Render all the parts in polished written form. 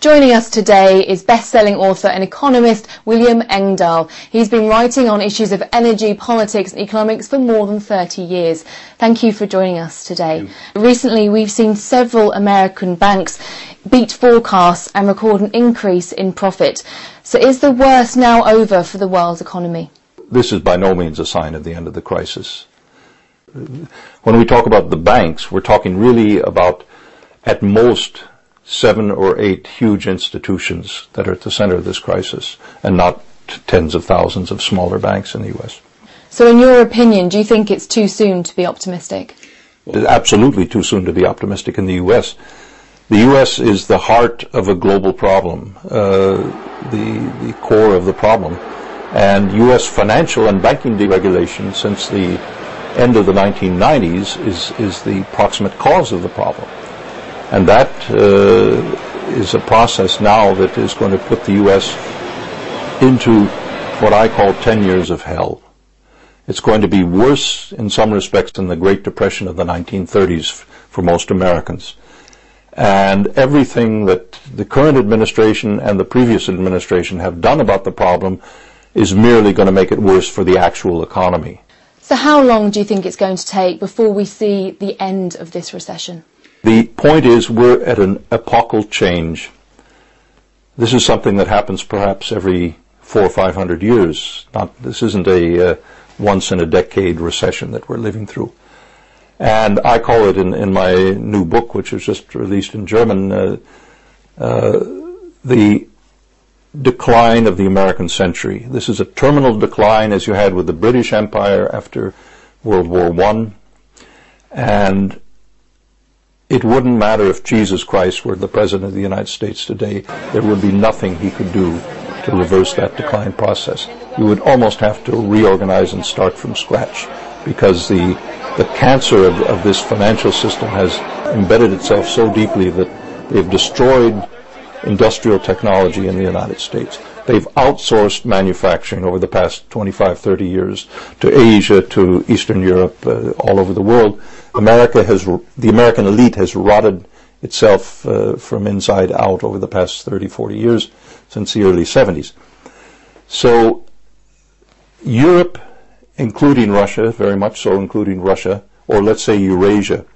Joining us today is best-selling author and economist William Engdahl. He's been writing on issues of energy, politics and economics for more than 30 years. Thank you for joining us today. Recently, we've seen several American banks beat forecasts and record an increase in profit. So is the worst now over for the world's economy? This is by no means a sign of the end of the crisis. When we talk about the banks, we're talking really about, at most, 7 or 8 huge institutions that are at the center of this crisis, and not tens of thousands of smaller banks in the U.S. So in your opinion, do you think it's too soon to be optimistic? It's absolutely too soon to be optimistic in the U.S. The U.S. is the heart of a global problem, the core of the problem. And U.S. financial and banking deregulation since the end of the 1990s is the proximate cause of the problem. And that is a process now that is going to put the U.S. into what I call 10 years of hell. It's going to be worse in some respects than the Great Depression of the 1930s for most Americans. And everything that the current administration and the previous administration have done about the problem is merely going to make it worse for the actual economy. So how long do you think it's going to take before we see the end of this recession? The point is, we're at an epochal change. This is something that happens perhaps every 400 or 500 years. This isn't a once-in-a-decade recession that we're living through. And I call it in my new book, which was just released in German, the decline of the American century. This is a terminal decline, as you had with the British Empire after World War I. And it wouldn't matter if Jesus Christ were the President of the United States today. There would be nothing he could do to reverse that decline process. He would almost have to reorganize and start from scratch, because the cancer of this financial system has embedded itself so deeply that they've destroyed industrial technology in the United States. They've outsourced manufacturing over the past 25, 30 years to Asia, to Eastern Europe, all over the world. The American elite has rotted itself from inside out over the past 30, 40 years, since the early 70s. So Europe, including Russia, very much so including Russia, or let's say Eurasia.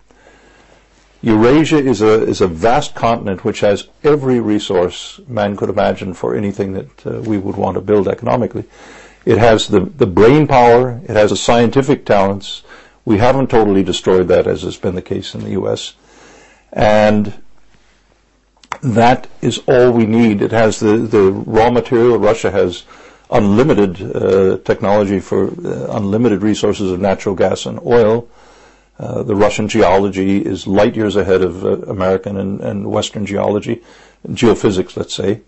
Eurasia is a vast continent which has every resource man could imagine for anything that we would want to build economically. It has the brain power, it has the scientific talents. We haven't totally destroyed that, as has been the case in the U.S. And that is all we need. It has the raw material. Russia has unlimited technology for unlimited resources of natural gas and oil. The Russian geology is light years ahead of American and Western geology, geophysics, let's say,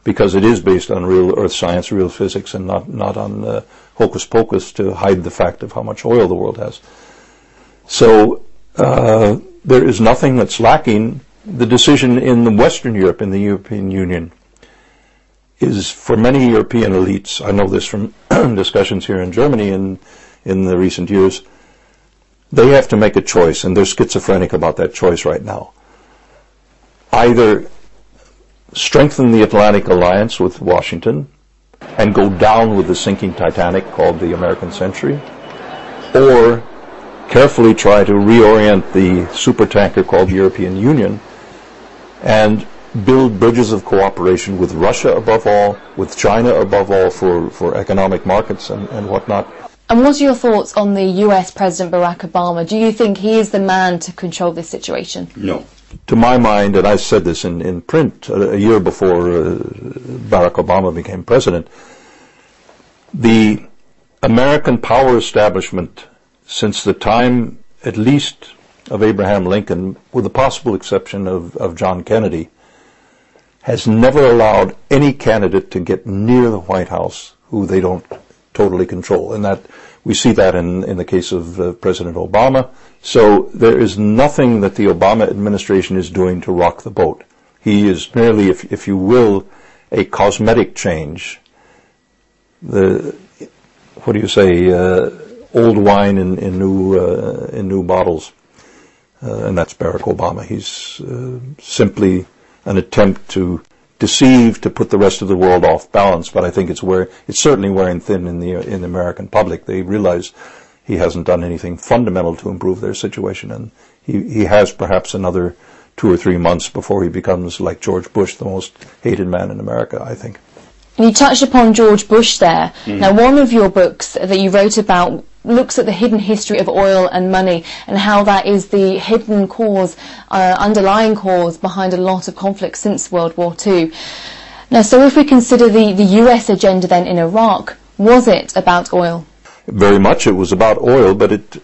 because it is based on real earth science, real physics, and not on hocus pocus to hide the fact of how much oil the world has. So there is nothing that's lacking. The decision in the Western Europe, in the European Union, is for many European elites, I know this from discussions here in Germany in the recent years, they have to make a choice, and they're schizophrenic about that choice right now. Either strengthen the Atlantic Alliance with Washington and go down with the sinking Titanic called the American century, or carefully try to reorient the supertanker called the European Union and build bridges of cooperation with Russia above all, with China above all for economic markets and whatnot. And what are your thoughts on the US President Barack Obama? Do you think he is the man to control this situation? No. To my mind, and I said this in print a year before Barack Obama became president, the American power establishment since the time, at least, of Abraham Lincoln, with the possible exception of John Kennedy, has never allowed any candidate to get near the White House who they don't totally control. And that we see that in the case of President Obama. So there is nothing that the Obama administration is doing to rock the boat. He is merely, if you will, a cosmetic change. What do you say? Old wine in new bottles, and that's Barack Obama. He's simply an attempt to deceived to put the rest of the world off balance, but I think it's certainly wearing thin in the American public. They realize he hasn't done anything fundamental to improve their situation, and he has perhaps another 2 or 3 months before he becomes, like George Bush, the most hated man in America, I think. You touched upon George Bush there. Now, one of your books that you wrote about looks at the hidden history of oil and money and how that is the hidden cause, underlying cause behind a lot of conflicts since World War II. Now, so if we consider the US agenda then in Iraq, was it about oil? Very much it was about oil, but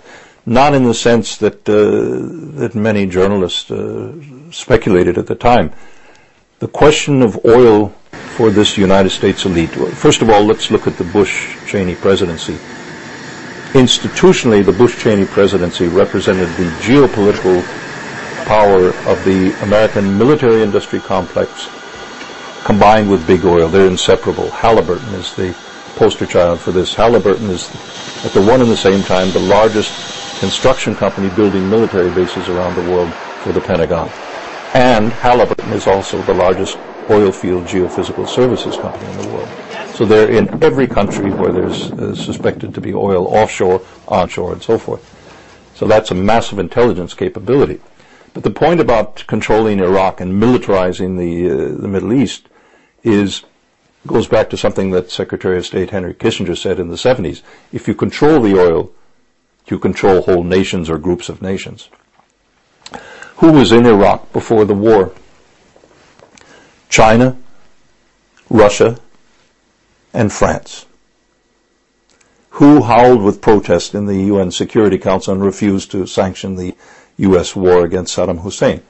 not in the sense that that many journalists speculated at the time. The question of oil for this United States elite. First of all, let's look at the Bush-Cheney presidency. Institutionally, the Bush-Cheney presidency represented the geopolitical power of the American military-industry complex combined with big oil. They're inseparable. Halliburton is the poster child for this. Halliburton is, at the one and the same time, the largest construction company building military bases around the world for the Pentagon. And Halliburton is also the largest oil field geophysical services company in the world. So they're in every country where there's suspected to be oil, offshore, onshore, and so forth. So that's a massive intelligence capability. But the point about controlling Iraq and militarizing the Middle East goes back to something that Secretary of State Henry Kissinger said in the 70s. If you control the oil, you control whole nations or groups of nations. Who was in Iraq before the war? China, Russia, and France. Who howled with protest in the UN Security Council and refused to sanction the U.S. war against Saddam Hussein?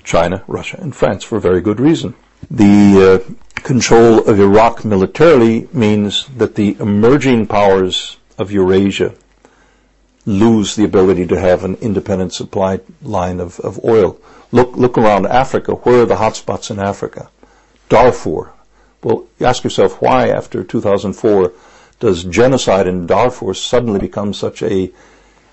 China, Russia, and France, for very good reason. The control of Iraq militarily means that the emerging powers of Eurasia lose the ability to have an independent supply line of oil. Look around Africa. Where are the hotspots in Africa? Darfur. Well, you ask yourself, why after 2004 does genocide in Darfur suddenly become such a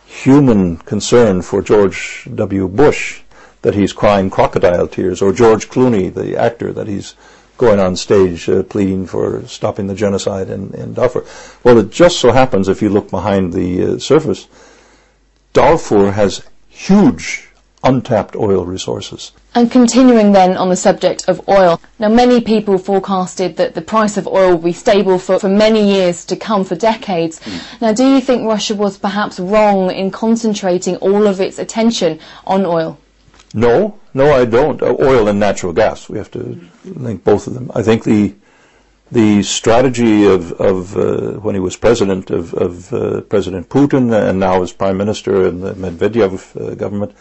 human concern for George W. Bush that he's crying crocodile tears, or George Clooney, the actor, that he's going on stage pleading for stopping the genocide in Darfur? Well, it just so happens, if you look behind the surface, Darfur has huge untapped oil resources. And continuing then on the subject of oil, now many people forecasted that the price of oil will be stable for many years to come, for decades. Now, do you think Russia was perhaps wrong in concentrating all of its attention on oil? No, I don't. Oil and natural gas, we have to link both of them. I think the strategy of when he was president of President Putin, and now as prime minister in the Medvedev government,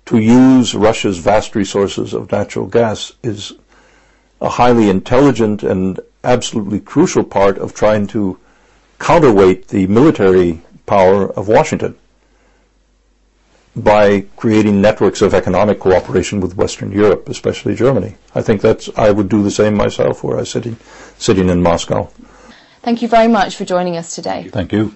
to use Russia's vast resources of natural gas is a highly intelligent and absolutely crucial part of trying to counterweight the military power of Washington by creating networks of economic cooperation with Western Europe, especially Germany. I think I would do the same myself were I sitting in Moscow. Thank you very much for joining us today. Thank you.